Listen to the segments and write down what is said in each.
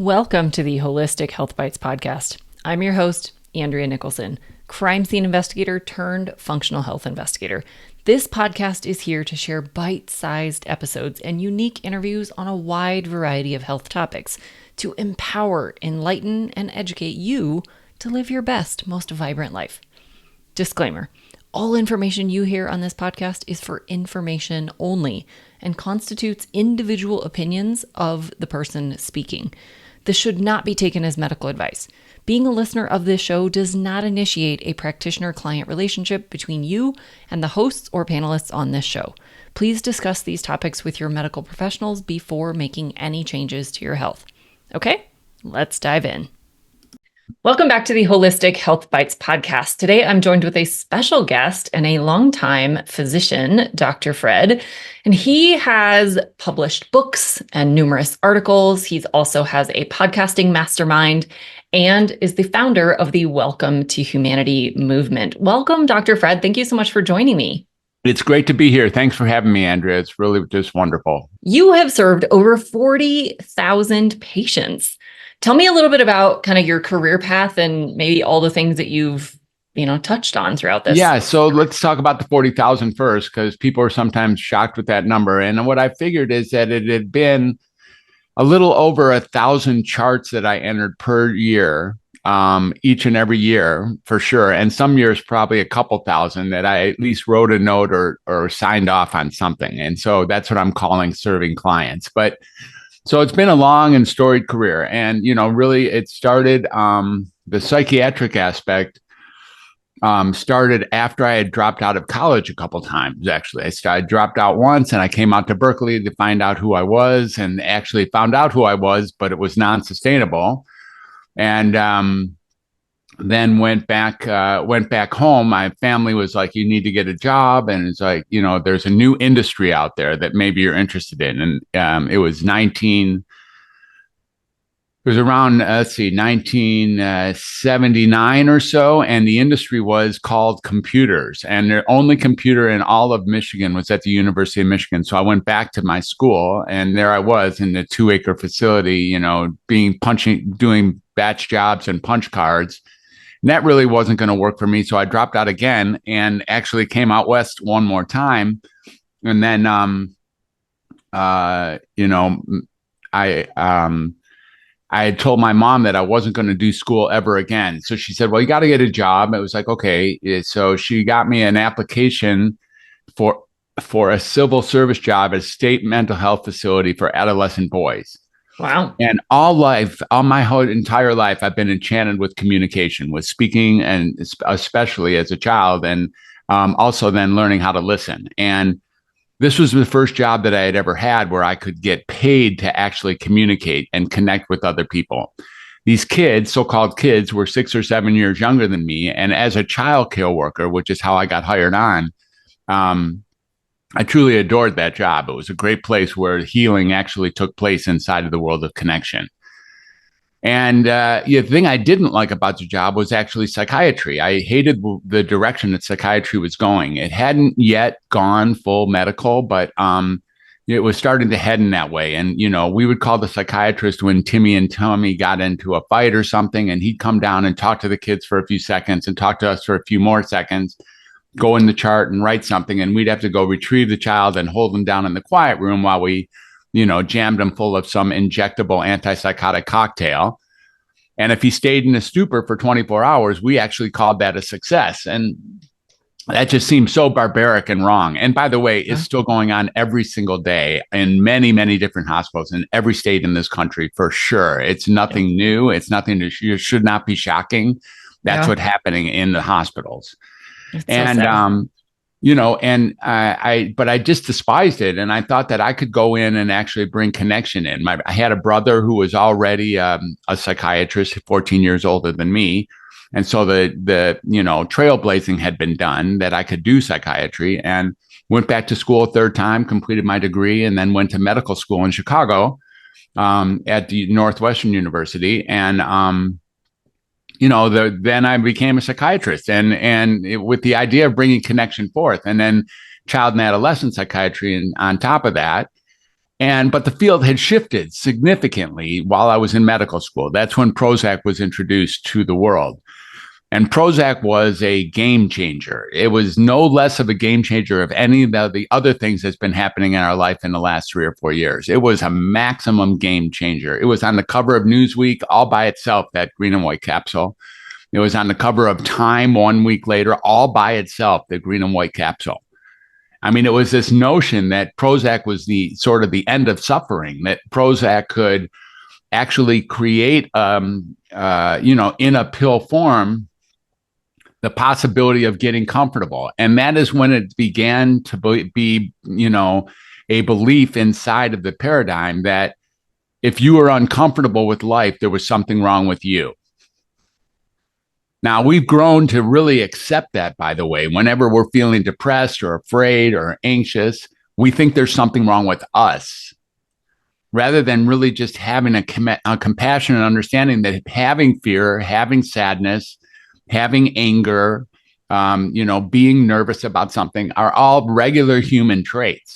Welcome to the Holistic Health Bites podcast. I'm your host, Andrea Nicholson, crime scene investigator turned functional health investigator. This podcast is here to share bite-sized episodes and unique interviews on a wide variety of health topics to empower, enlighten, and educate you to live your best, most vibrant life. Disclaimer: all information you hear on this podcast is for information only and constitutes individual opinions of the person speaking. This should not be taken as medical advice. Being a listener of this show does not initiate a practitioner-client relationship between you and the hosts or panelists on this show. Please discuss these topics with your medical professionals before making any changes to your health. Okay, let's dive in. Welcome back to the Holistic Health Bites podcast. Today, I'm joined with a special guest and a longtime physician, Dr. Fred, and he has published books and numerous articles. He also has a podcasting mastermind and is the founder of the Welcome to Humanity movement. Welcome, Dr. Fred. Thank you so much for joining me. It's great to be here. Thanks for having me, Andrea. It's really just wonderful. You have served over 40,000 patients. Tell me a little bit about kind of your career path and maybe all the things that you've, touched on throughout this. Yeah. So let's talk about the 40,000 first, because people are sometimes shocked with that number. And what I figured is that it had been a little over 1,000 charts that I entered per year, each and every year for sure. And some years, probably a couple thousand that I at least wrote a note or signed off on something. And so that's what I'm calling serving clients. But so it's been a long and storied career. And, really it started, the psychiatric aspect started after I had dropped out of college a couple times, actually. I dropped out once and I came out to Berkeley to find out who I was, and actually found out who I was, but it was non-sustainable. And then went back home. My family was like, you need to get a job. And it's like, there's a new industry out there that maybe you're interested in. And it was around 1979 or so. And the industry was called computers. And the only computer in all of Michigan was at the University of Michigan. So I went back to my school, and there I was in the 2-acre facility, doing batch jobs and punch cards. And that really wasn't going to work for me. So I dropped out again and actually came out west one more time. And then, I had told my mom that I wasn't going to do school ever again. So she said, well, you got to get a job. It was like, okay. So she got me an application for a civil service job at a state mental health facility for adolescent boys. Wow. And all my whole entire life, I've been enchanted with communication, with speaking, and especially as a child, and also then learning how to listen. And this was the first job that I had ever had where I could get paid to actually communicate and connect with other people. These kids, so-called kids, were 6 or 7 years younger than me. And as a child care worker, which is how I got hired on, I truly adored that job. It was a great place where healing actually took place inside of the world of connection. And the thing I didn't like about the job was actually psychiatry. I hated the direction that psychiatry was going. It hadn't yet gone full medical, but it was starting to head in that way. And, we would call the psychiatrist when Timmy and Tommy got into a fight or something, and he'd come down and talk to the kids for a few seconds and talk to us for a few more seconds, go in the chart and write something, and we'd have to go retrieve the child and hold them down in the quiet room while we, jammed them full of some injectable antipsychotic cocktail. And if he stayed in a stupor for 24 hours, we actually called that a success. And that just seems so barbaric and wrong. And by the way, it's still going on every single day in many, many different hospitals in every state in this country, for sure. It's nothing new. It's nothing that should not be shocking. That's what's happening in the hospitals. It's and, so but I just despised it. And I thought that I could go in and actually bring connection in. I had a brother who was already a psychiatrist, 14 years older than me. And so the trailblazing had been done that I could do psychiatry, and went back to school a third time, completed my degree, and then went to medical school in Chicago at the Northwestern University. And then I became a psychiatrist, and with the idea of bringing connection forth, and then child and adolescent psychiatry on top of that. But the field had shifted significantly while I was in medical school. That's when Prozac was introduced to the world. And Prozac was a game changer. It was no less of a game changer of any of the other things that's been happening in our life in the last 3 or 4 years. It was a maximum game changer. It was on the cover of Newsweek all by itself, that green and white capsule. It was on the cover of Time 1 week later, all by itself, the green and white capsule. I mean, it was this notion that Prozac was the sort of the end of suffering, that Prozac could actually create, in a pill form, the possibility of getting comfortable. And that is when it began to be, a belief inside of the paradigm that if you were uncomfortable with life, there was something wrong with you. Now, we've grown to really accept that, by the way. Whenever we're feeling depressed or afraid or anxious, we think there's something wrong with us, rather than really just having a compassionate understanding that having fear, having sadness, having anger, being nervous about something are all regular human traits.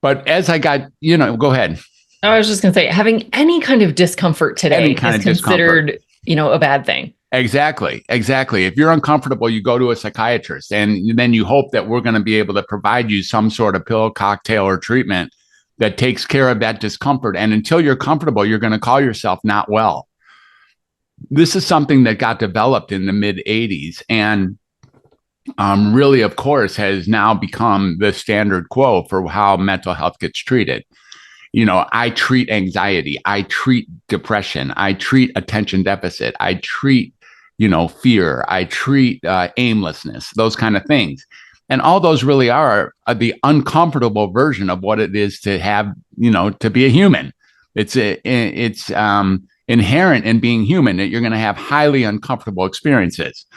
But as I got, go ahead. I was just going to say, having any kind of discomfort today is considered a bad thing. Exactly. If you're uncomfortable, you go to a psychiatrist, and then you hope that we're going to be able to provide you some sort of pill, cocktail, or treatment that takes care of that discomfort. And until you're comfortable, you're going to call yourself not well. This is something that got developed in the mid 80s and really, of course, has now become the standard quo for how mental health gets treated. I treat anxiety, I treat depression, I treat attention deficit, I treat, fear, I treat aimlessness, those kind of things. And all those really are the uncomfortable version of what it is to have, to be a human. It's inherent in being human that you're going to have highly uncomfortable experiences.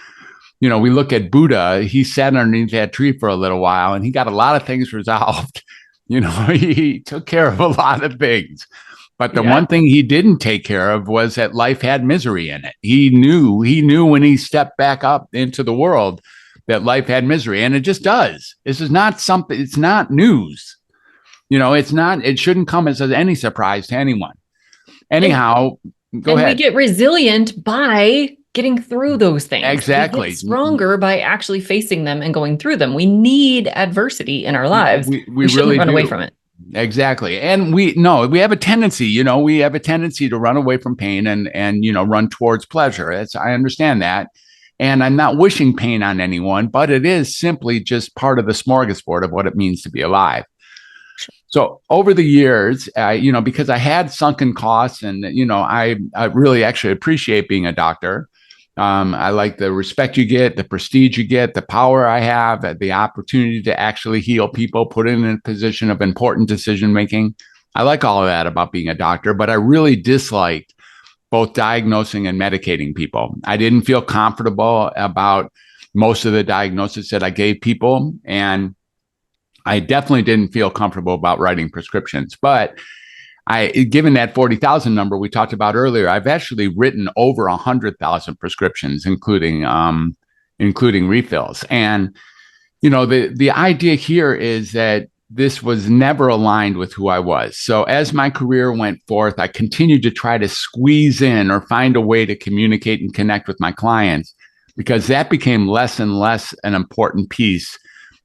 We look at Buddha. He sat underneath that tree for a little while and he got a lot of things resolved. He took care of a lot of things. But the one thing he didn't take care of was that life had misery in it. He knew when he stepped back up into the world that life had misery, and it just does. This is not something, it's not news. It shouldn't come as any surprise to anyone. Anyhow, go ahead. We get resilient by getting through those things. Exactly. We get stronger by actually facing them and going through them. We need adversity in our lives. We shouldn't really run away from it. Exactly. And we have a tendency, to run away from pain and run towards pleasure. I understand that. And I'm not wishing pain on anyone, but it is simply just part of the smorgasbord of what it means to be alive. So over the years, because I had sunken costs and, I really actually appreciate being a doctor. I like the respect you get, the prestige you get, the power I have, the opportunity to actually heal people, put in a position of important decision making. I like all of that about being a doctor, but I really disliked both diagnosing and medicating people. I didn't feel comfortable about most of the diagnoses that I gave people, and I definitely didn't feel comfortable about writing prescriptions. But given that 40,000 number we talked about earlier, I've actually written over 100,000 prescriptions, including refills. And, the idea here is that this was never aligned with who I was. So as my career went forth, I continued to try to squeeze in or find a way to communicate and connect with my clients, because that became less and less an important piece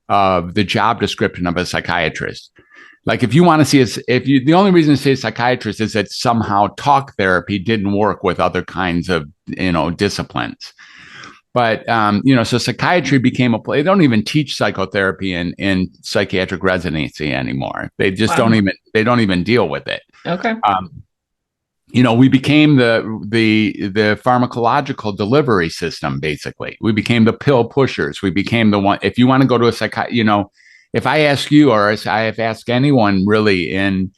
of the job description of a psychiatrist. Like if you want to see the only reason to say psychiatrist is that somehow talk therapy didn't work with other kinds of, disciplines. But, so psychiatry became they don't even teach psychotherapy in psychiatric residency anymore. They just don't even deal with it. Okay. We became the pharmacological delivery system, basically. We became the pill pushers. We became the one, if you want to go to a if I ask you, or if I have asked anyone really in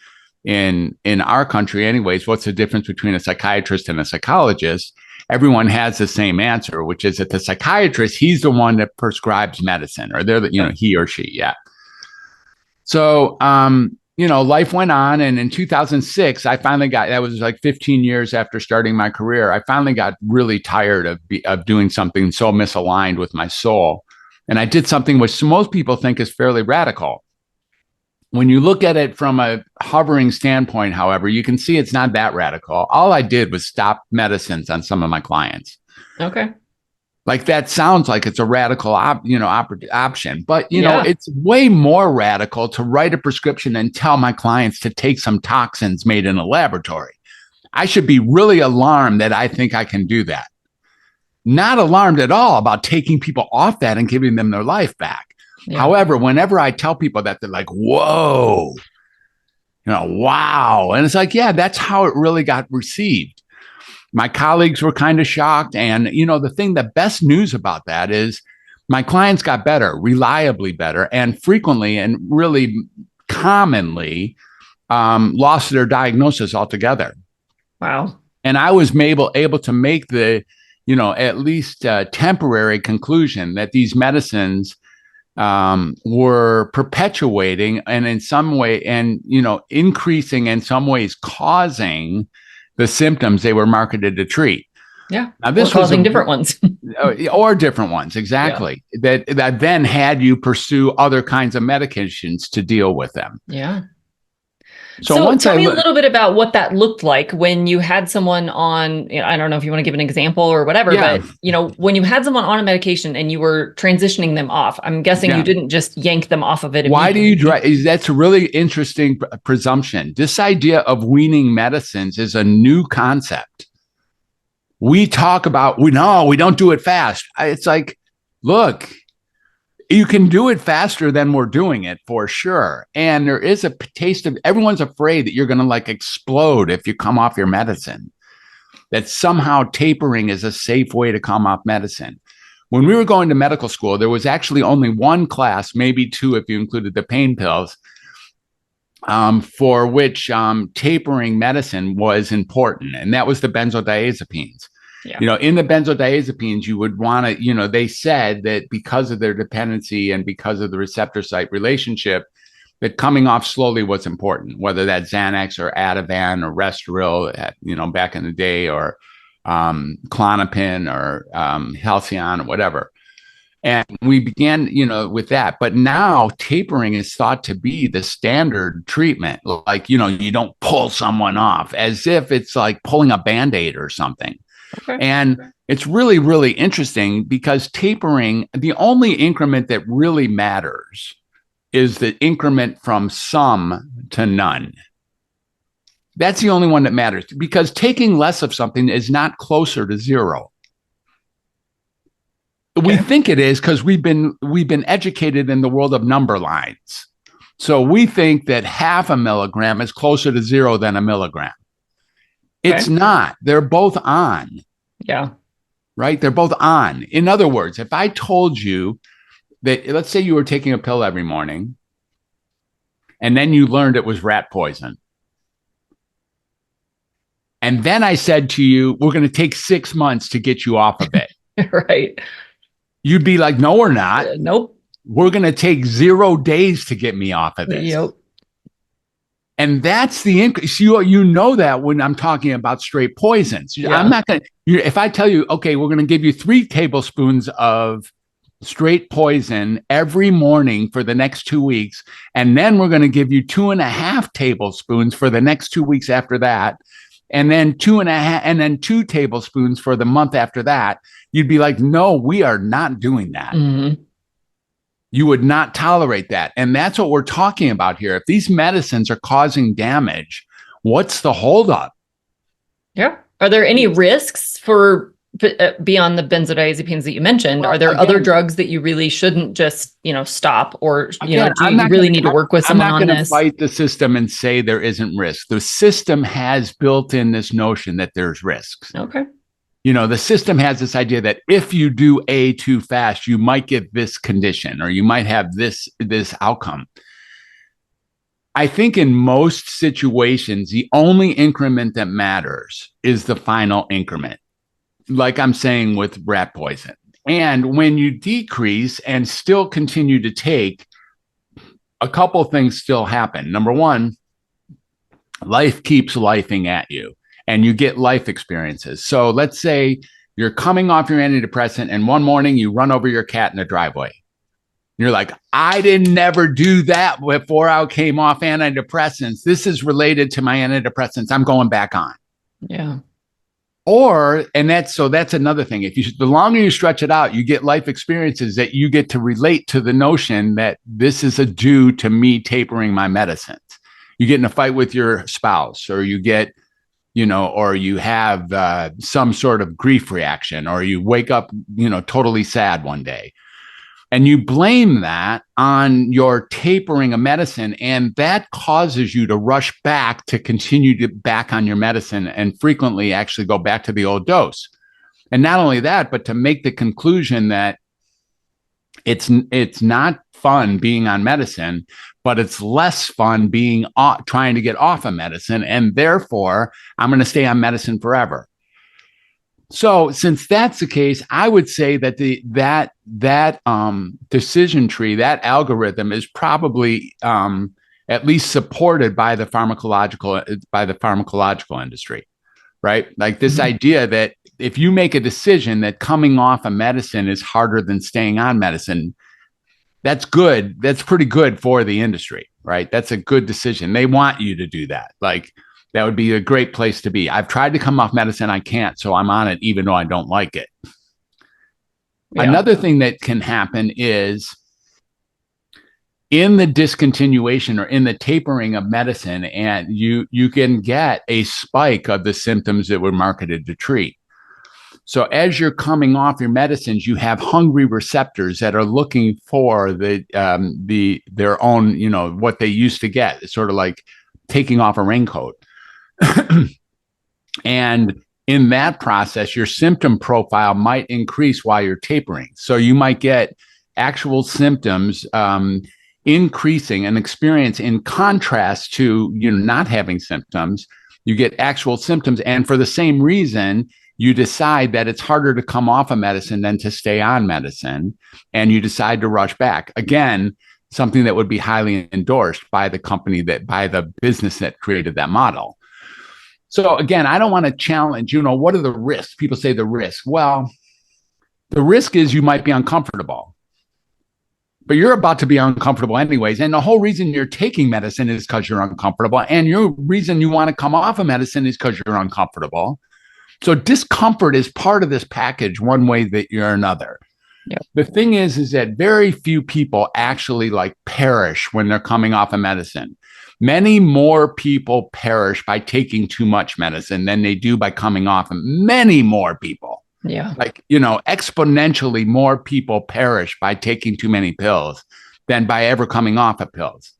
our country anyways, what's the difference between a psychiatrist and a psychologist? Everyone has the same answer, which is that the psychiatrist, he's the one that prescribes medicine, or he or she. Yeah. So, life went on. And in 2006, I finally that was like 15 years after starting my career. I finally got really tired of doing something so misaligned with my soul. And I did something which most people think is fairly radical. When you look at it from a hovering standpoint, however, you can see it's not that radical. All I did was stop medicines on some of my clients. Okay. Like that sounds like it's a radical option, but Yeah. it's way more radical to write a prescription and tell my clients to take some toxins made in a laboratory. I should be really alarmed that I think I can do that. Not alarmed at all about taking people off that and giving them their life back. Yeah. However, whenever I tell people that, they're like, whoa, wow. And it's like, yeah, that's how it really got received. My colleagues were kind of shocked. And, the best news about that is my clients got better, reliably better, and frequently and really commonly lost their diagnosis altogether. Wow. And I was able to make the, at least temporary conclusion that these medicines were perpetuating and in some way, and, increasing in some ways, causing the symptoms they were marketed to treat. Yeah. Now, this or causing different ones. or different ones. Exactly. Yeah. That then had you pursue other kinds of medications to deal with them. Yeah. So tell me a little bit about what that looked like when you had someone on, I don't know if you want to give an example or whatever, but when you had someone on a medication and you were transitioning them off, I'm guessing you didn't just yank them off of it. Why do you that's a really interesting presumption. This idea of weaning medicines is a new concept. We talk about, we don't do it fast. It's like, look, you can do it faster than we're doing it for sure. And there is a taste of, everyone's afraid that you're going to explode if you come off your medicine, that somehow tapering is a safe way to come off medicine. When we were going to medical school, there was actually only one class, maybe two if you included the pain pills, for which tapering medicine was important. And that was the benzodiazepines. Yeah. In the benzodiazepines, you would want to, they said that because of their dependency and because of the receptor site relationship, that coming off slowly was important, whether that's Xanax or Ativan or Restoril, back in the day, or Klonopin or Halcyon or whatever. And we began, with that. But now tapering is thought to be the standard treatment. Like, you don't pull someone off as if it's like pulling a Band-Aid or something. Okay. And it's really, really interesting because tapering, the only increment that really matters is the increment from some to none. That's the only one that matters, because taking less of something is not closer to zero. Okay. We think it is because we've been educated in the world of number lines. So we think that half a milligram is closer to zero than a milligram. It's not. They're both on. Yeah. Right? They're both on. In other words, if I told you that, let's say you were taking a pill every morning, and then you learned it was rat poison. And then I said to you, we're going to take 6 months to get you off of it. Right. You'd be like, no, we're not. Nope. We're going to take 0 days to get me off of this. Yep. And that's the increase. You know that when I'm talking about straight poisons. Yeah. I'm not going to, if I tell you, okay, we're going to give you 3 tablespoons of straight poison every morning for the next 2 weeks, and then we're going to give you 2.5 tablespoons for the next 2 weeks after that, and then 2.5, and then 2 tablespoons for the month after that, you'd be like, no, we are not doing that. Mm-hmm. You would not tolerate that. And that's what we're talking about here. If these medicines are causing damage, what's the holdup? Yeah. Are there any risks for beyond the benzodiazepines that you mentioned? Well, are there other drugs that you really shouldn't just, stop, or, do you really need to work with someone on this? I'm not going to fight the system and say there isn't risk. The system has built in this notion that there's risks. Okay. The system has this idea that if you do A too fast, you might get this condition, or you might have this outcome. I think in most situations, the only increment that matters is the final increment, like I'm saying with rat poison. And when you decrease and still continue to take, a couple of things still happen. Number one, life keeps lifing at you, and you get life experiences. So let's say you're coming off your antidepressant, and one morning you run over your cat in the driveway. You're like, I didn't never do that before I came off antidepressants. This is related to my antidepressants. I'm going back on. Yeah. And that's another thing. The longer you stretch it out, you get life experiences that you get to relate to the notion that this is a due to me tapering my medicines. You get in a fight with your spouse, or you get, or you have some sort of grief reaction, or you wake up, totally sad one day. And you blame that on your tapering of medicine, and that causes you to rush back to continue to back on your medicine and frequently actually go back to the old dose. And not only that, but to make the conclusion that it's not fun being on medicine, but it's less fun trying to get off of medicine, and therefore I'm going to stay on medicine forever. So since that's the case, I would say that that decision tree, that algorithm, is probably at least supported by the pharmacological industry, right? Like this idea that if you make a decision that coming off a medicine is harder than staying on medicine, that's good. That's pretty good for the industry, right? That's a good decision. They want you to do that. Like, that would be a great place to be. I've tried to come off medicine. I can't, so I'm on it even though I don't like it. Yeah. Another thing that can happen is in the discontinuation or in the tapering of medicine, and you can get a spike of the symptoms that were marketed to treat. So as you're coming off your medicines, you have hungry receptors that are looking for their own, what they used to get. It's sort of like taking off a raincoat. And in that process, your symptom profile might increase while you're tapering. So you might get actual symptoms increasing and experience, in contrast to not having symptoms. You get actual symptoms, and for the same reason, you decide that it's harder to come off of medicine than to stay on medicine, and you decide to rush back. Again, something that would be highly endorsed by the company, by the business that created that model. So again, I don't want to challenge, what are the risks? People say the risk. Well, the risk is you might be uncomfortable, but you're about to be uncomfortable anyways. And the whole reason you're taking medicine is because you're uncomfortable. And your reason you want to come off of medicine is because you're uncomfortable. So discomfort is part of this package, one way that you're another. Yep. The thing is that very few people actually perish when they're coming off of medicine. Many more people perish by taking too much medicine than they do by coming off. Many more people. Yeah. Exponentially more people perish by taking too many pills than by ever coming off of pills.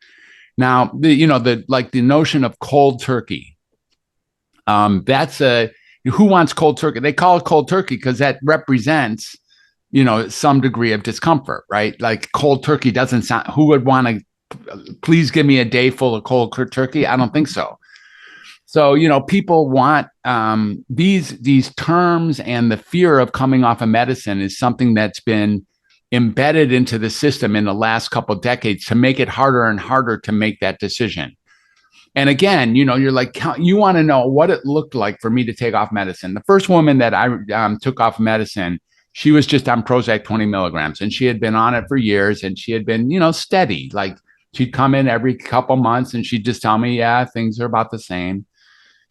Now, the notion of cold turkey. Who wants cold turkey? They call it cold turkey because that represents, some degree of discomfort, right? Like cold turkey doesn't sound, who would want to, please give me a day full of cold turkey? I don't think so. So, people want these terms, and the fear of coming off of medicine is something that's been embedded into the system in the last couple of decades to make it harder and harder to make that decision. And again, you're like, you want to know what it looked like for me to take off medicine. The first woman that I took off medicine, she was just on Prozac 20 milligrams, and she had been on it for years, and she had been, steady. Like she'd come in every couple months and she'd just tell me, yeah, things are about the same,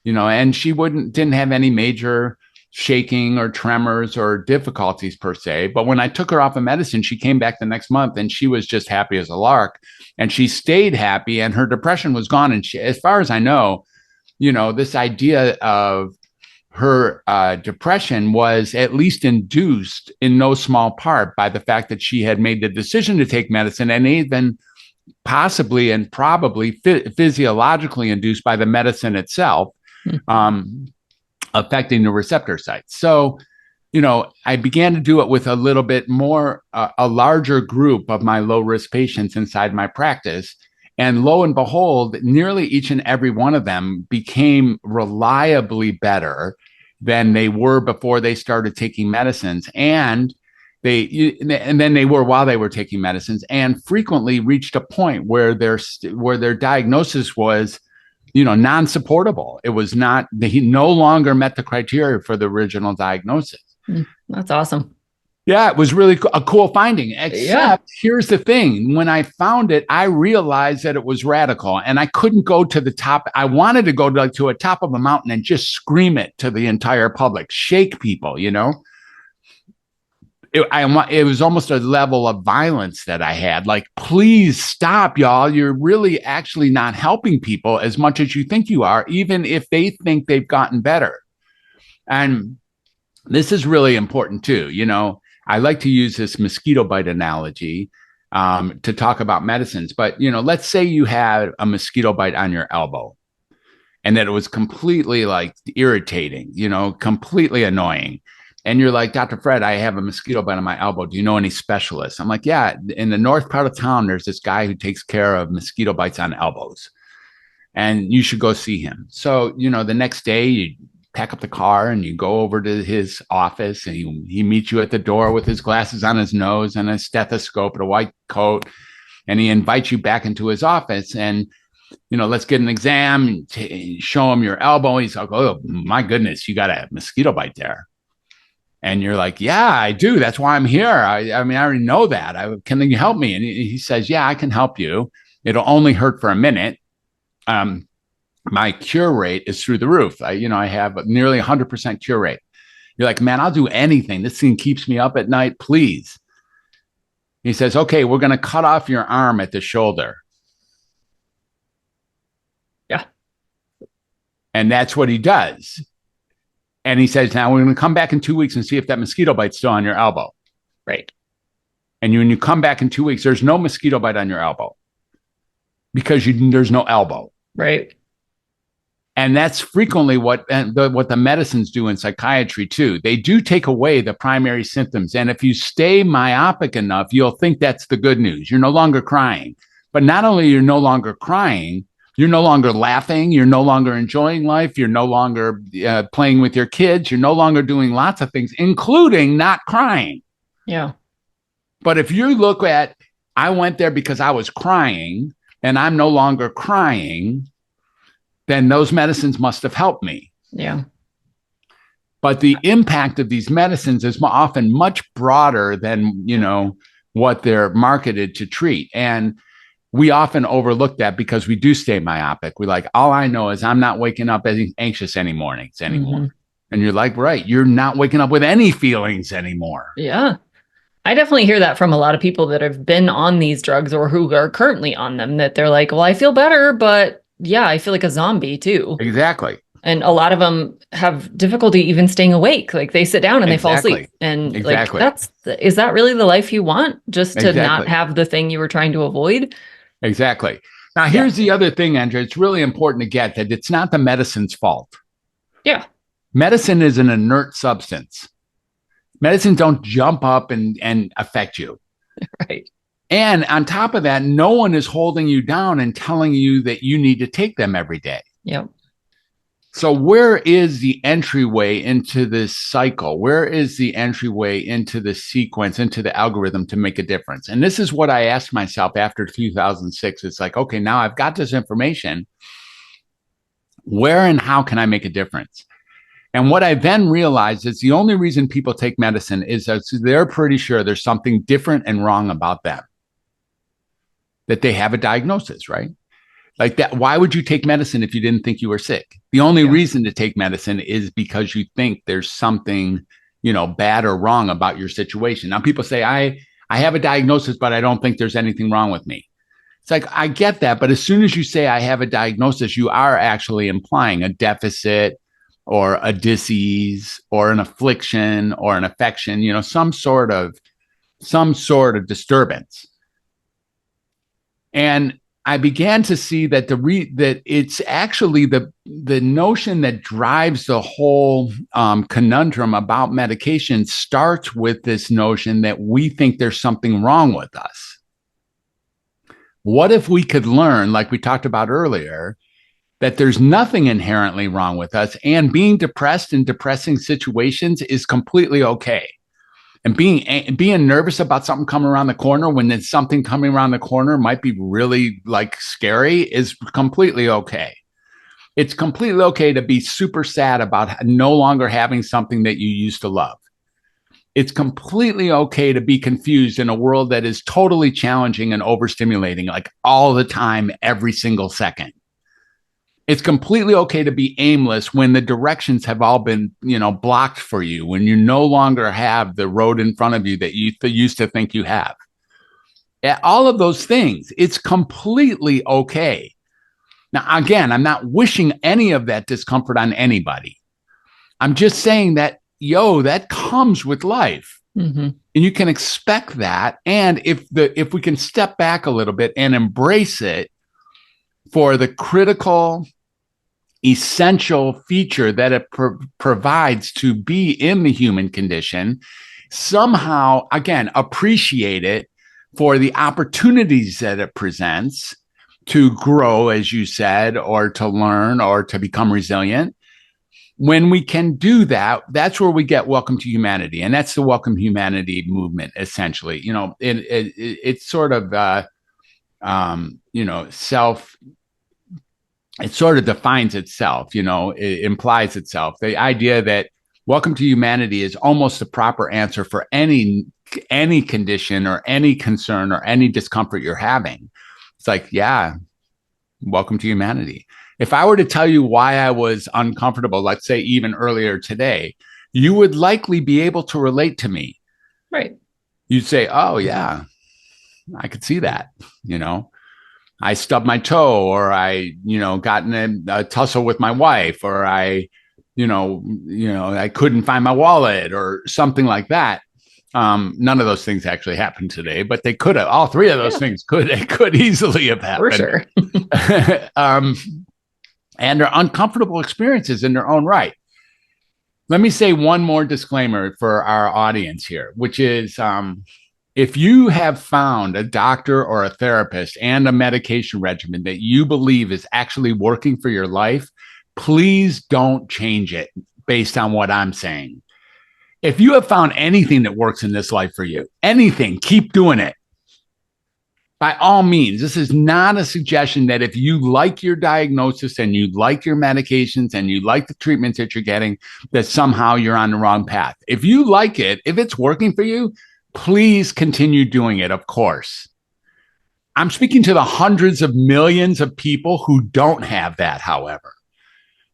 and she didn't have any major shaking or tremors or difficulties per se. But when I took her off of medicine, she came back the next month and she was just happy as a lark, and she stayed happy, and her depression was gone. And she, as far as I know, this idea of her depression was at least induced in no small part by the fact that she had made the decision to take medicine, and even possibly and probably physiologically induced by the medicine itself, affecting the receptor sites. So, I began to do it with a little bit more, a larger group of my low-risk patients inside my practice. And lo and behold, nearly each and every one of them became reliably better than they were before they started taking medicines. And then they were while they were taking medicines, and frequently reached a point where their diagnosis was, non-supportable. It was he no longer met the criteria for the original diagnosis. That's awesome. Yeah, it was really a cool finding. Yeah. Except here's the thing. When I found it, I realized that it was radical and I couldn't go to the top. I wanted to go to a top of a mountain and just scream it to the entire public, shake people, you know? It was almost a level of violence that I had. Like, please stop, y'all. You're really actually not helping people as much as you think you are, even if they think they've gotten better. And this is really important too. You know, I like to use this mosquito bite analogy to talk about medicines. But, you know, let's say you had a mosquito bite on your elbow and that it was completely like irritating, you know, completely annoying. And you're like, Dr. Fred, I have a mosquito bite on my elbow. Do you know any specialists? I'm like, yeah, in the north part of town, there's this guy who takes care of mosquito bites on elbows. And you should go see him. So, you know, the next day you pack up the car and you go over to his office and he meets you at the door with his glasses on his nose and a stethoscope and a white coat. And he invites you back into his office and, you know, let's get an exam, show him your elbow. He's like, oh, my goodness, you got a mosquito bite there. And you're like, yeah, I do. That's why I'm here. I mean, I already know that. Can you help me? And he says, yeah, I can help you. It'll only hurt for a minute. My cure rate is through the roof. I have nearly 100% cure rate. You're like, man, I'll do anything. This thing keeps me up at night. Please. He says, okay, we're going to cut off your arm at the shoulder. Yeah. And that's what he does. And he says, now we're going to come back in 2 weeks and see if that mosquito bite's still on your elbow. Right. And when you come back in 2 weeks, there's no mosquito bite on your elbow because there's no elbow. Right. And that's frequently what the medicines do in psychiatry too. They do take away the primary symptoms. And if you stay myopic enough, you'll think that's the good news. You're no longer crying. But not only you're no longer crying, you're no longer laughing. You're no longer enjoying life. You're no longer playing with your kids. You're no longer doing lots of things, including not crying. Yeah. But if you look at, I went there because I was crying and I'm no longer crying, then those medicines must have helped me. Yeah. But the impact of these medicines is often much broader than, you know, what they're marketed to treat. And we often overlook that because we do stay myopic. We like, all I know is I'm not waking up anxious any mornings anymore. Mm-hmm. And you're like, right, you're not waking up with any feelings anymore. Yeah. I definitely hear that from a lot of people that have been on these drugs or who are currently on them, that they're like, well, I feel better, but yeah, I feel like a zombie too. Exactly. And a lot of them have difficulty even staying awake. Like they sit down and they fall asleep. And like, is that really the life you want? Just to not have the thing you were trying to avoid? Exactly. Now, here's the other thing, Andrea. It's really important to get that it's not the medicine's fault. Yeah. Medicine is an inert substance. Medicine don't jump up and affect you. Right. And on top of that, no one is holding you down and telling you that you need to take them every day. Yep. So where is the entryway into this cycle? Where is the entryway into the sequence, into the algorithm to make a difference? And this is what I asked myself after 2006. It's like, okay, now I've got this information. Where and how can I make a difference? And what I then realized is the only reason people take medicine is that they're pretty sure there's something different and wrong about them, that they have a diagnosis, right? Like that. Why would you take medicine if you didn't think you were sick? The only reason to take medicine is because you think there's something, you know, bad or wrong about your situation. Now people say, I have a diagnosis, but I don't think there's anything wrong with me. It's like, I get that. But as soon as you say I have a diagnosis, you are actually implying a deficit or a disease or an affliction or an affection, you know, some sort of disturbance. And I began to see that that it's actually the notion that drives the whole conundrum about medication starts with this notion that we think there's something wrong with us. What if we could learn, like we talked about earlier, that there's nothing inherently wrong with us, and being depressed in depressing situations is completely okay. And being nervous about something coming around the corner when there's something coming around the corner might be really like scary is completely okay. It's completely okay to be super sad about no longer having something that you used to love. It's completely okay to be confused in a world that is totally challenging and overstimulating, like all the time, every single second. It's completely okay to be aimless when the directions have all been, blocked for you, when you no longer have the road in front of you that you used to think you have. All of those things, it's completely okay. Now, again, I'm not wishing any of that discomfort on anybody. I'm just saying that, that comes with life. Mm-hmm. And you can expect that. And if we can step back a little bit and embrace it for the critical, essential feature that it provides to be in the human condition, somehow, again, appreciate it for the opportunities that it presents to grow, as you said, or to learn or to become resilient. When we can do that, that's where we get Welcome to Humanity. And that's the Welcome Humanity movement, essentially. It's sort of, it sort of defines itself, it implies itself. The idea that Welcome to Humanity is almost the proper answer for any condition or any concern or any discomfort you're having. It's like, yeah, welcome to humanity. If I were to tell you why I was uncomfortable, let's say even earlier today, you would likely be able to relate to me. Right. You'd say, oh, yeah, I could see that, I stubbed my toe, or I, got in a tussle with my wife, or I couldn't find my wallet or something like that. None of those things actually happened today, but they could have. All three of those things could easily have happened. For sure. And they're uncomfortable experiences in their own right. Let me say one more disclaimer for our audience here, which is if you have found a doctor or a therapist and a medication regimen that you believe is actually working for your life, please don't change it based on what I'm saying. If you have found anything that works in this life for you, anything, keep doing it. By all means, this is not a suggestion that if you like your diagnosis and you like your medications and you like the treatments that you're getting, that somehow you're on the wrong path. If you like it, if it's working for you, please continue doing it, of course. I'm speaking to the hundreds of millions of people who don't have that, however.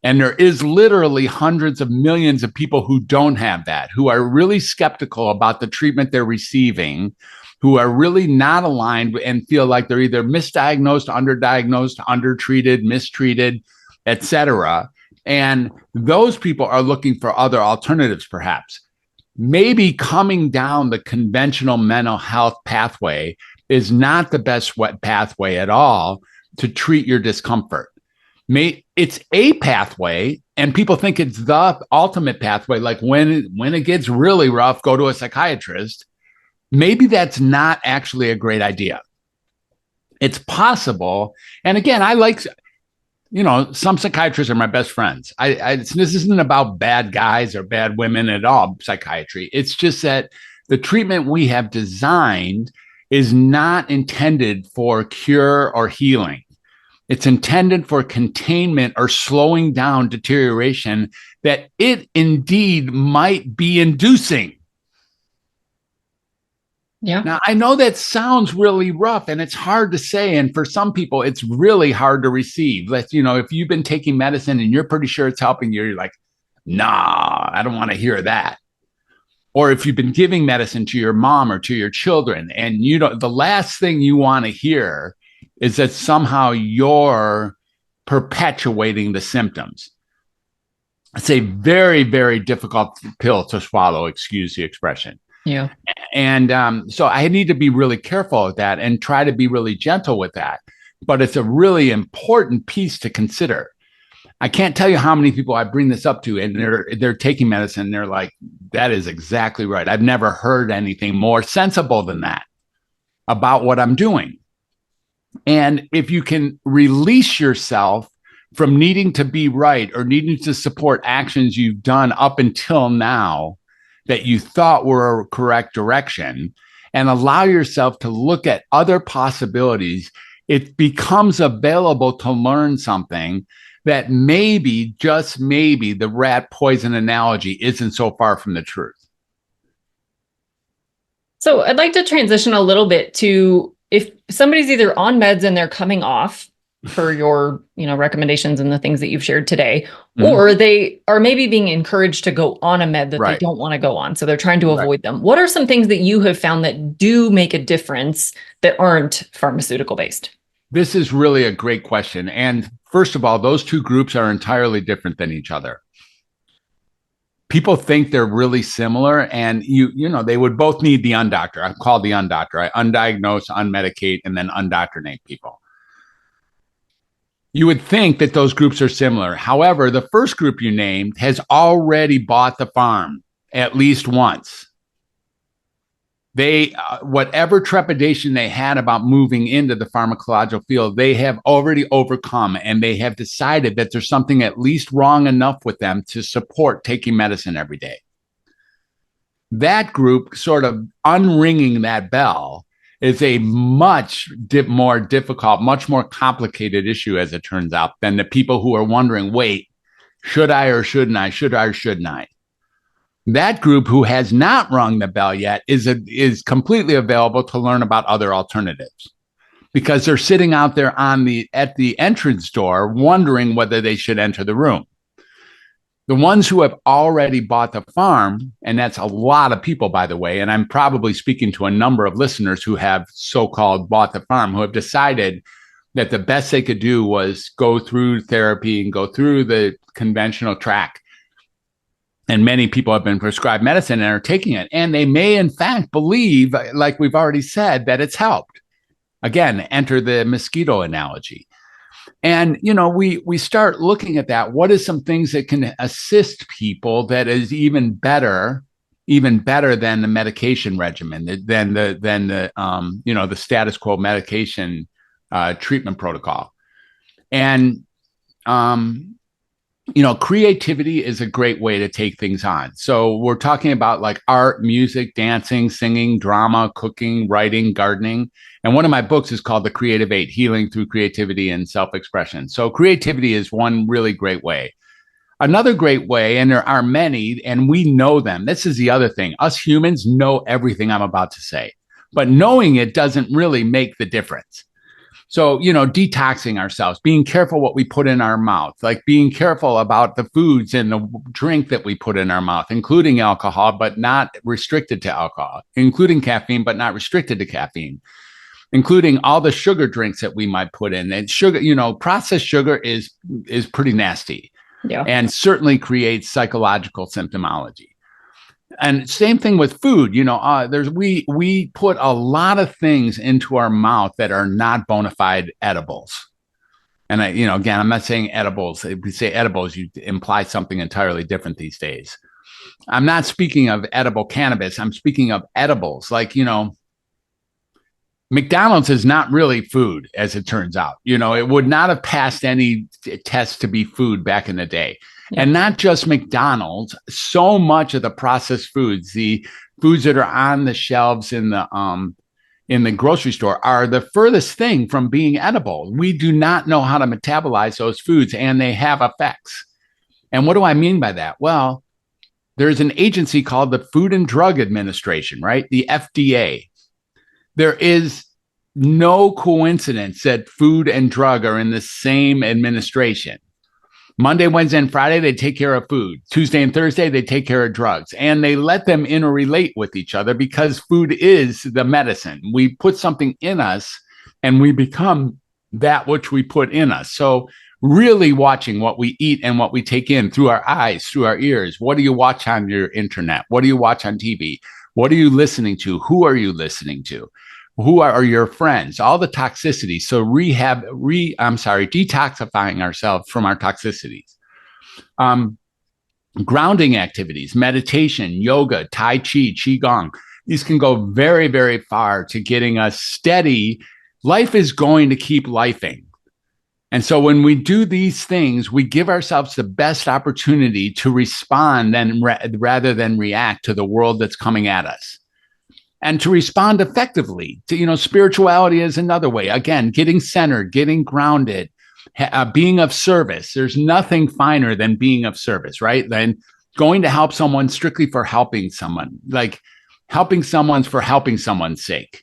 And there is literally hundreds of millions of people who don't have that, who are really skeptical about the treatment they're receiving, who are really not aligned and feel like they're either misdiagnosed, underdiagnosed, undertreated, mistreated, etc. And those people are looking for other alternatives, perhaps. Maybe coming down the conventional mental health pathway is not the best pathway at all to treat your discomfort. It's a pathway, and people think it's the ultimate pathway. Like when it gets really rough, go to a psychiatrist. Maybe that's not actually a great idea. It's possible. And again, I like, some psychiatrists are my best friends. This isn't about bad guys or bad women at all, psychiatry. It's just that the treatment we have designed is not intended for cure or healing. It's intended for containment or slowing down deterioration that it indeed might be inducing. Yeah. Now, I know that sounds really rough and it's hard to say. And for some people, it's really hard to receive. If you've been taking medicine and you're pretty sure it's helping you, you're like, nah, I don't want to hear that. Or if you've been giving medicine to your mom or to your children, and the last thing you want to hear is that somehow you're perpetuating the symptoms. It's a very, very difficult pill to swallow, excuse the expression. Yeah. And so I need to be really careful with that and try to be really gentle with that. But it's a really important piece to consider. I can't tell you how many people I bring this up to, and they're taking medicine. And they're like, that is exactly right. I've never heard anything more sensible than that about what I'm doing. And if you can release yourself from needing to be right or needing to support actions you've done up until now that you thought were a correct direction, and allow yourself to look at other possibilities, it becomes available to learn something that maybe, just maybe, the rat poison analogy isn't so far from the truth. So I'd like to transition a little bit to if somebody's either on meds and they're coming off for your, recommendations and the things that you've shared today, or they are maybe being encouraged to go on a med that they don't want to go on. So they're trying to avoid them. What are some things that you have found that do make a difference that aren't pharmaceutical based? This is really a great question. And first of all, those two groups are entirely different than each other. People think they're really similar, and they would both need the undoctor. I'm called the undoctor. I undiagnose, unmedicate, and then undoctrinate people. You would think that those groups are similar. However, the first group you named has already bought the farm at least once. They, whatever trepidation they had about moving into the pharmacological field, they have already overcome, and they have decided that there's something at least wrong enough with them to support taking medicine every day. That group sort of unringing that bell is a much more difficult, much more complicated issue, as it turns out, than the people who are wondering, wait, should I or shouldn't I? Should I or shouldn't I? That group who has not rung the bell yet is completely available to learn about other alternatives, because they're sitting out there at the entrance door wondering whether they should enter the room. The ones who have already bought the farm, and that's a lot of people, by the way, and I'm probably speaking to a number of listeners who have so-called bought the farm, who have decided that the best they could do was go through therapy and go through the conventional track. And many people have been prescribed medicine and are taking it. And they may, in fact, believe, like we've already said, that it's helped. Again, enter the mosquito analogy. And, we start looking at that. What is some things that can assist people that is even better than the medication regimen, than the status quo medication treatment protocol? And, creativity is a great way to take things on. So we're talking about like art, music, dancing, singing, drama, cooking, writing, gardening. And one of my books is called The Creative 8, Healing Through Creativity and Self-Expression. So creativity is one really great way. Another great way, and there are many, and we know them. This is the other thing. Us humans know everything I'm about to say, but knowing it doesn't really make the difference. So, detoxing ourselves, being careful what we put in our mouth, like being careful about the foods and the drink that we put in our mouth, including alcohol, but not restricted to alcohol, including caffeine, but not restricted to caffeine, including all the sugar drinks that we might put in. And sugar, processed sugar is pretty nasty, and certainly creates psychological symptomology. And same thing with food. We put a lot of things into our mouth that are not bona fide edibles. And again, I'm not saying edibles. If we say edibles, you imply something entirely different these days. I'm not speaking of edible cannabis. I'm speaking of edibles. Like, McDonald's is not really food, as it turns out. It would not have passed any test to be food back in the day. And not just McDonald's, so much of the processed foods, the foods that are on the shelves in the grocery store, are the furthest thing from being edible. We do not know how to metabolize those foods, and they have effects. And what do I mean by that? Well, there's an agency called the Food and Drug Administration, right? The FDA. There is no coincidence that food and drug are in the same administration. Monday, Wednesday, and Friday, they take care of food. Tuesday and Thursday, they take care of drugs. And they let them interrelate with each other because food is the medicine. We put something in us and we become that which we put in us. So really watching what we eat and what we take in through our eyes, through our ears. What do you watch on your internet? What do you watch on TV? What are you listening to? Who are you listening to? Who are your friends? All the toxicities. So detoxifying ourselves from our toxicities. Grounding activities, meditation, yoga, Tai Chi, Qigong. These can go very, very far to getting us steady. Life is going to keep lifing. And so when we do these things, we give ourselves the best opportunity to respond rather than react to the world that's coming at us. And to respond effectively to, spirituality is another way. Again, getting centered, getting grounded, being of service. There's nothing finer than being of service, right? Than going to help someone strictly for helping someone. Like helping someone's for helping someone's sake,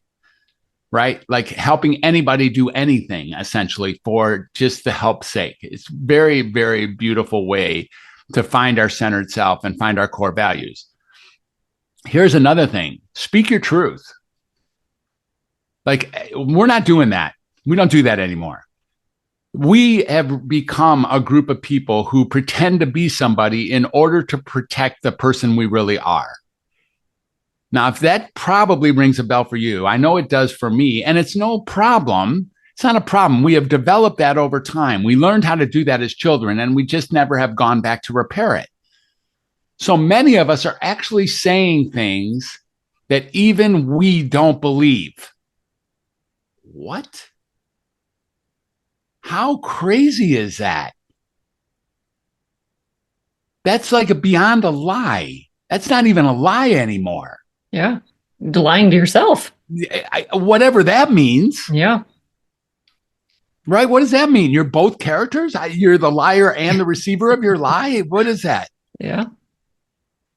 right? Like helping anybody do anything essentially for just the help's sake. It's very, very beautiful way to find our centered self and find our core values. Here's another thing. Speak your truth. Like, we're not doing that. We don't do that anymore. We have become a group of people who pretend to be somebody in order to protect the person we really are. Now, if that probably rings a bell for you, I know it does for me, and it's no problem. It's not a problem. We have developed that over time. We learned how to do that as children, and we just never have gone back to repair it. So many of us are actually saying things that even we don't believe. What? How crazy is that? That's like beyond a lie. That's not even a lie anymore. Yeah. Lying to yourself. Whatever that means. Yeah. Right? What does that mean? You're both characters? You're the liar and the receiver of your lie? What is that? Yeah.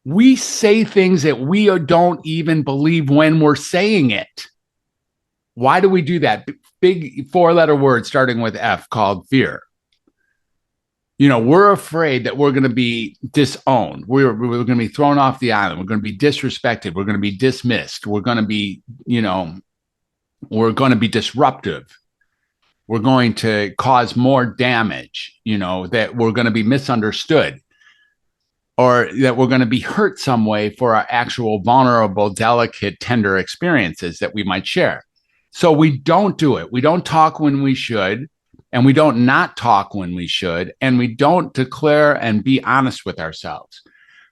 We say things that we don't even believe when we're saying it. Why do we do that? Big 4-letter word starting with F called fear. You know, we're afraid that we're going to be disowned. We're going to be thrown off the island. We're going to be disrespected. We're going to be dismissed. We're going to be, we're going to be disruptive. We're going to cause more damage, that we're going to be misunderstood, or that we're going to be hurt some way for our actual vulnerable, delicate, tender experiences that we might share. So we don't do it. We don't talk when we should, and we don't not talk when we should, and we don't declare and be honest with ourselves.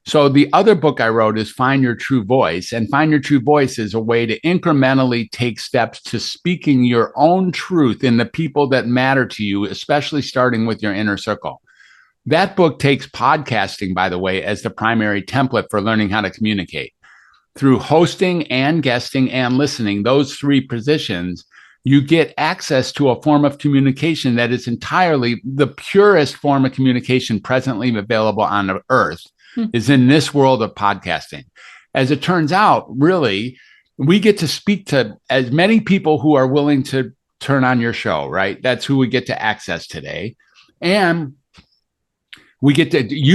So the other book I wrote is Find Your True Voice, and Find Your True Voice is a way to incrementally take steps to speaking your own truth in the people that matter to you, especially starting with your inner circle. That book takes podcasting, by the way, as the primary template for learning how to communicate. Through hosting and guesting and listening, those 3 positions, you get access to a form of communication that is entirely the purest form of communication presently available on earth, is in this world of podcasting. As it turns out, really, we get to speak to as many people who are willing to turn on your show, right? That's who we get to access today. And you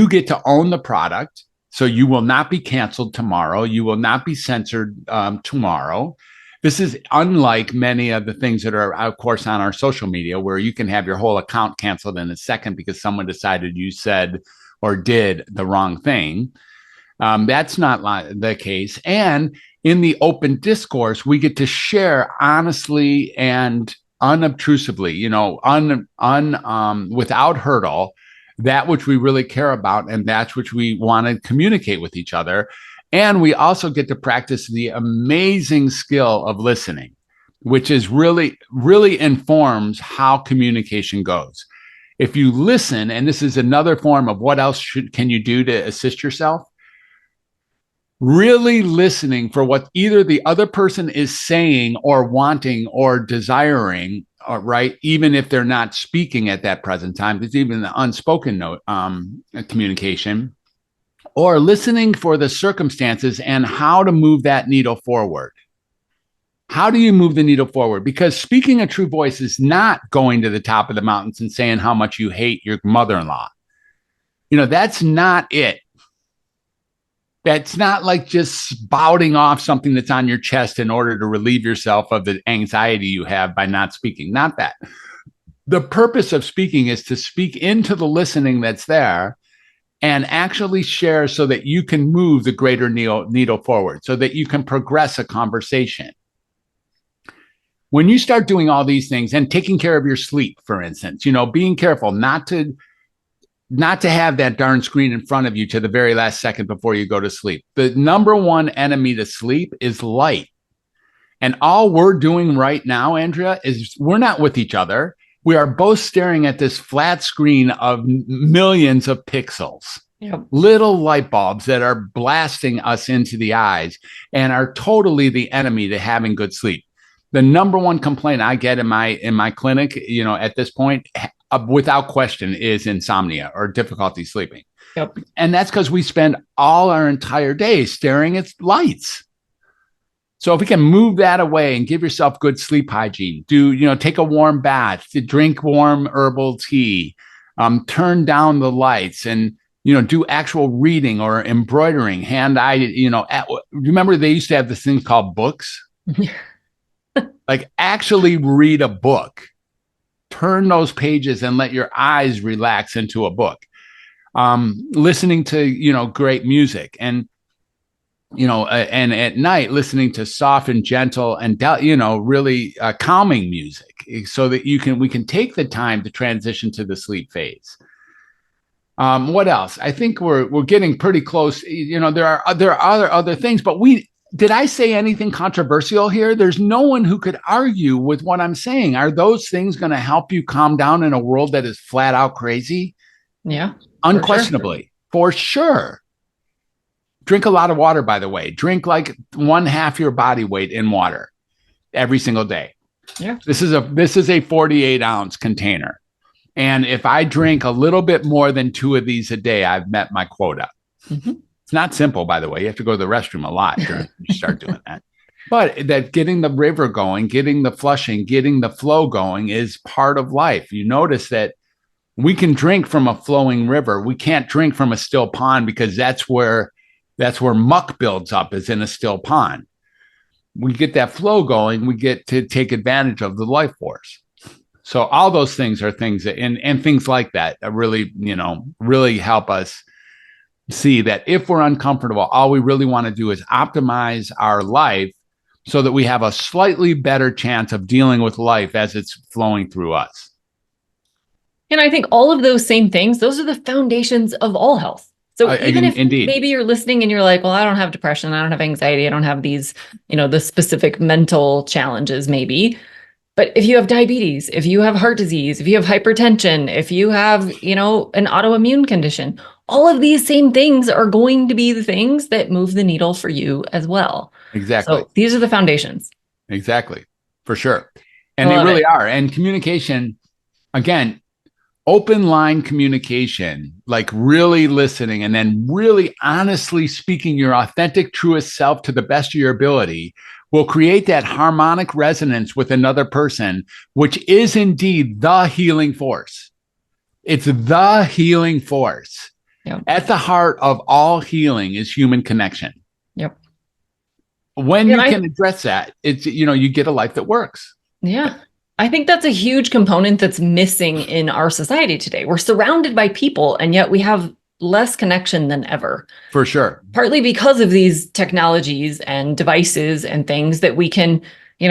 get to own the product. So you will not be canceled tomorrow. You will not be censored tomorrow. This is unlike many of the things that are, of course, on our social media, where you can have your whole account canceled in a second because someone decided you said or did the wrong thing. That's not the case. And in the open discourse, we get to share honestly and unobtrusively, without hurdle, that which we really care about, and that's which we want to communicate with each other. And we also get to practice the amazing skill of listening, which is really, really informs how communication goes. If you listen, and this is another form of what else can you do to assist yourself? Really listening for what either the other person is saying or wanting or desiring, right? Even if they're not speaking at that present time, it's even the unspoken note communication, or listening for the circumstances and how to move that needle forward. How do you move the needle forward? Because speaking a true voice is not going to the top of the mountains and saying how much you hate your mother-in-law. That's not it. That's not like just spouting off something that's on your chest in order to relieve yourself of the anxiety you have by not speaking. Not that. The purpose of speaking is to speak into the listening that's there and actually share so that you can move the greater needle forward, so that you can progress a conversation. When you start doing all these things and taking care of your sleep, for instance, being careful not to have that darn screen in front of you to the very last second before you go to sleep. The number one enemy to sleep is light. And all we're doing right now, Andrea, is we're not with each other. We are both staring at this flat screen of millions of pixels, little light bulbs that are blasting us into the eyes and are totally the enemy to having good sleep. The number one complaint I get in my clinic, at this point, without question, is insomnia or difficulty sleeping. Yep. And that's because we spend all our entire day staring at lights. So if we can move that away and give yourself good sleep hygiene, take a warm bath, drink warm herbal tea, turn down the lights, and do actual reading or embroidering, hand-eye. Remember they used to have this thing called books. Like actually read a book, turn those pages, and let your eyes relax into a book. Listening to great music, and and at night listening to soft and gentle and really calming music, so that we can take the time to transition to the sleep phase. What else? I think we're getting pretty close. There are other things, but did I say anything controversial here? There's no one who could argue with what I'm saying. Are those things going to help you calm down in a world that is flat out crazy? Yeah, unquestionably, for sure. Drink a lot of water, by the way. Drink like 1/2 your body weight in water every single day. Yeah. This is a 48-ounce container. And if I drink a little bit more than 2 of these a day, I've met my quota. Mm-hmm. It's not simple, by the way. You have to go to the restroom a lot during you start doing that. But that getting the river going, getting the flushing, getting the flow going is part of life. You notice that we can drink from a flowing river. We can't drink from a still pond, because that's where muck builds up, is in a still pond. We get that flow going, we get to take advantage of the life force. So all those things are things that, and things like that really, really help us see that if we're uncomfortable, all we really want to do is optimize our life so that we have a slightly better chance of dealing with life as it's flowing through us. And I think all of those same things, those are the foundations of all health. So even if maybe you're listening and you're like, well, I don't have depression, I don't have anxiety, I don't have these, the specific mental challenges maybe. But if you have diabetes, if you have heart disease, if you have hypertension, if you have, an autoimmune condition, all of these same things are going to be the things that move the needle for you as well. Exactly. So these are the foundations. Exactly. For sure. And they really are. And communication, again, open line communication, like really listening and then really honestly speaking your authentic, truest self to the best of your ability, will create that harmonic resonance with another person, which is indeed the healing force. It's the healing force. Yep. At the heart of all healing is human connection. Yep. When you can address that, it's, you get a life that works. Yeah. I think that's a huge component that's missing in our society today. We're surrounded by people, and yet we have less connection than ever. For sure. Partly because of these technologies and devices and things that we can,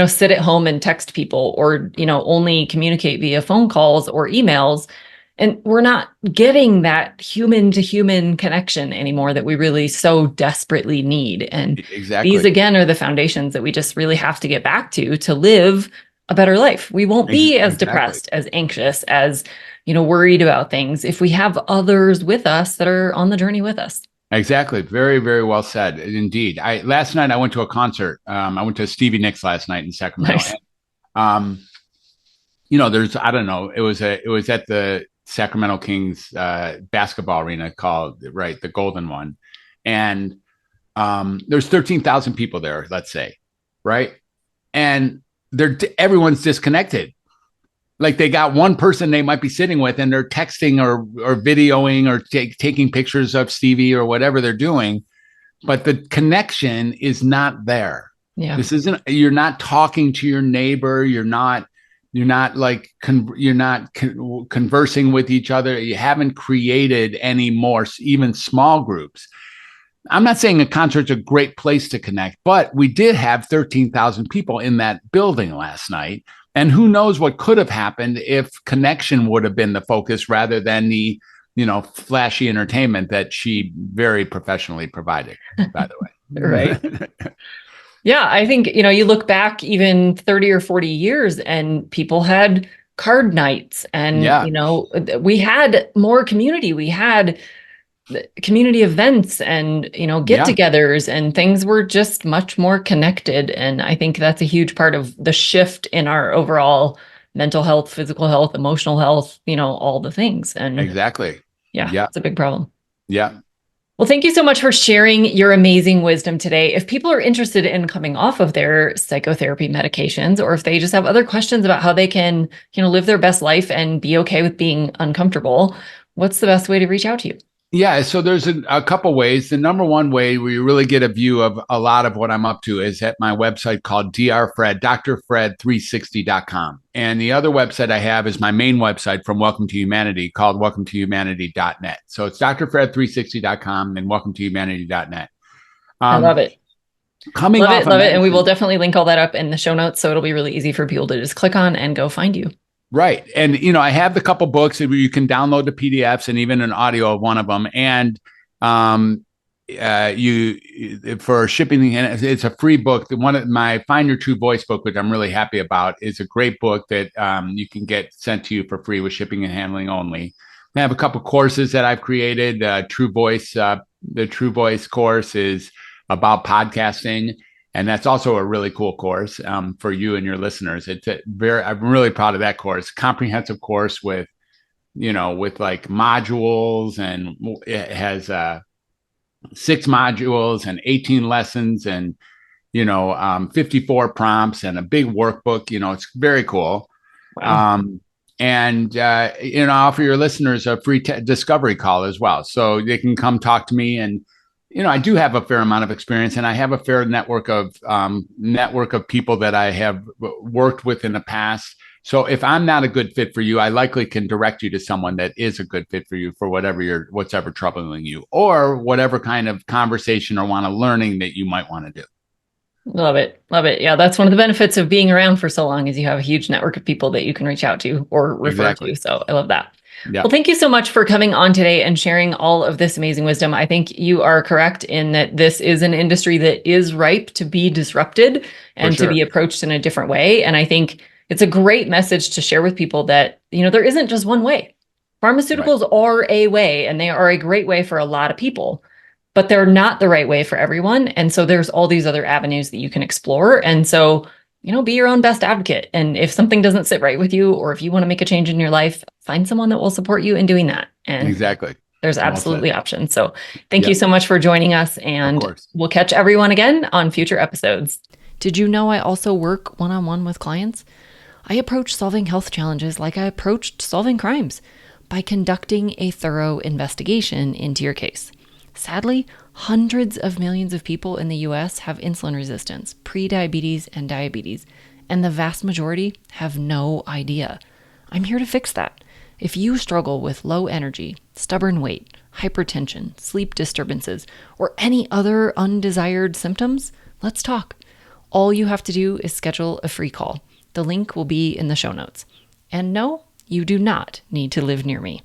sit at home and text people, or, only communicate via phone calls or emails. And we're not getting that human to human connection anymore that we really so desperately need. And these, again, are the foundations that we just really have to get back to live a better life. We won't be as depressed, as anxious, as, worried about things if we have others with us that are on the journey with us. Exactly. Very, very well said. Indeed. Last night I went to a concert. I went to Stevie Nicks last night in Sacramento. Nice. And, I don't know. It was at the Sacramento Kings basketball arena called, the Golden one. And there's 13,000 people there, let's say. Right. And everyone's disconnected. Like they got one person they might be sitting with, and they're texting or videoing or taking pictures of Stevie or whatever they're doing, but the connection is not there. Yeah. You're not talking to your neighbor. You're not conversing with each other. You haven't created any more, even small groups. I'm not saying a concert's a great place to connect, but we did have 13,000 people in that building last night. And who knows what could have happened if connection would have been the focus rather than the, flashy entertainment that she very professionally provided, by the way. Right. Yeah, I think, you look back even 30 or 40 years and people had card nights and, we had more community. We had community events and, get-togethers, and things were just much more connected. And I think that's a huge part of the shift in our overall mental health, physical health, emotional health, all the things. And exactly. Yeah. It's a big problem. Yeah. Well, thank you so much for sharing your amazing wisdom today. If people are interested in coming off of their psychotherapy medications, or if they just have other questions about how they can, live their best life and be okay with being uncomfortable, what's the best way to reach out to you? Yeah, so there's a couple ways. The number one way where you really get a view of a lot of what I'm up to is at my website called drfred360.com. And the other website I have is my main website from Welcome to Humanity called welcometohumanity.net. So it's drfred360.com and welcometohumanity.net. I love it. Coming Love off it. of Love it. And we will medicine, definitely link all that up in the show notes. So it'll be really easy for people to just click on and go find you. right. And, I have the couple books where you can download the PDFs and even an audio of one of them. And you for shipping, and it's a free book. One of my Find Your True Voice book, which I'm really happy about, is a great book that you can get sent to you for free with shipping and handling only. I have a couple courses that I've created. True Voice, the True Voice course is about podcasting. And that's also a really cool course for you and your listeners. I'm really proud of that course. Comprehensive course with like modules, and it has 6 modules and 18 lessons and 54 prompts and a big workbook. It's very cool. Wow. And I offer your listeners a free discovery call as well, so they can come talk to me. And I do have a fair amount of experience, and I have a fair network of people that I have worked with in the past. So if I'm not a good fit for you, I likely can direct you to someone that is a good fit for you for what's ever troubling you, or whatever kind of conversation or learning that you might want to do. Love it. Love it. Yeah, that's one of the benefits of being around for so long is you have a huge network of people that you can reach out to or refer to. So I love that. Yeah. Well, thank you so much for coming on today and sharing all of this amazing wisdom. I think you are correct in that this is an industry that is ripe to be disrupted and to be approached in a different way. And I think it's a great message to share with people that, there isn't just one way. Pharmaceuticals are a way, and they are a great way for a lot of people, but they're not the right way for everyone. And so there's all these other avenues that you can explore. And so, be your own best advocate. And if something doesn't sit right with you, or if you want to make a change in your life, find someone that will support you in doing that. And exactly. There's absolutely options. So thank you so much for joining us, and we'll catch everyone again on future episodes. Did you know I also work one-on-one with clients? I approach solving health challenges like I approached solving crimes, by conducting a thorough investigation into your case. Sadly, hundreds of millions of people in the US have insulin resistance, prediabetes, and diabetes, and the vast majority have no idea. I'm here to fix that. If you struggle with low energy, stubborn weight, hypertension, sleep disturbances, or any other undesired symptoms, let's talk. All you have to do is schedule a free call. The link will be in the show notes. And no, you do not need to live near me.